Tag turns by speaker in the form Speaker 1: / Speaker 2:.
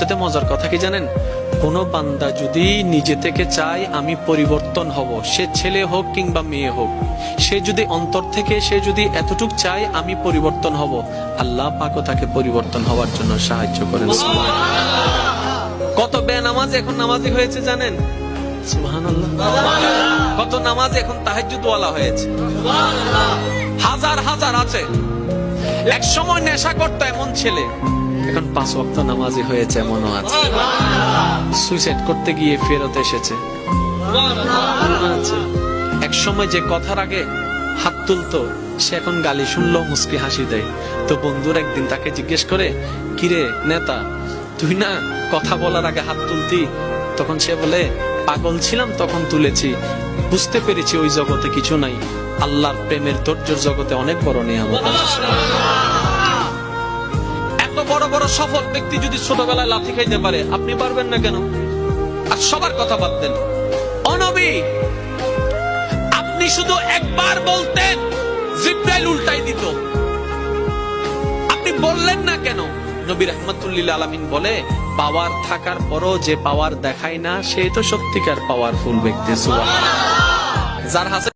Speaker 1: সবচেয়ে মজার কথা কি জানেন? কোন বান্দা যদি নিজে থেকে চায় আমি পরিবর্তন হব, সে ছেলে হোক কিংবা মেয়ে হোক, সে যদি অন্তর থেকে সে যদি এতটুক চায় আমি পরিবর্তন হব, আল্লাহ পাকও তাকে পরিবর্তন হওয়ার জন্য সাহায্য করেন। কত বেনামাজ এখন নামাজি হয়েছে জানেন? সুবহানাল্লাহ। কত নামাজ এখন তাহাজ্জুদ ওয়ালা হয়েছে, হাজার হাজার আছে। এক সময় নেশা করতো এমন ছেলে, এখন 5 ওয়াক্ত নামাজি হয়েছে এমনও আছে। সুইসাইড করতে গিয়ে ফেরত এসেছে। এক সময় যে কথার আগে হাত তুলতো, সে এখন গালি শুনলো মুস্কি হাসি দেয়। তো বন্ধুর একদিন তাকে জিজ্ঞেস করে, কিরে নেতা, তুই না কথা বলার আগে হাত তুলতি? তখন সে বলে, পাগল ছিলাম তখন তুলেছি, বুঝতে পেরেছি ওই জগতে কিছু নাই, আল্লাহর প্রেমের ধৈর্যের জগতে অনেক বড় নিয়ামত আছে। এত বড় বড় সফল ব্যক্তি যদি ছোটবেলায় লাথি খাইতে পারে, আপনি পারবেন না কেন? আর সবার কথা বাদ দেন, ও নবী, আপনি শুধু একবার বলতেন জিবরাইল উল্টাই দিত, আপনি বললেন না কেন? নবী রাহমাতুল লিল আলামিন বলে, পাওয়ার থাকার পরও যে পাওয়ার দেখায় না, সে তো সত্যিকার পাওয়ারফুল ব্যক্তি। সুবহানাল্লাহ। যার হাতে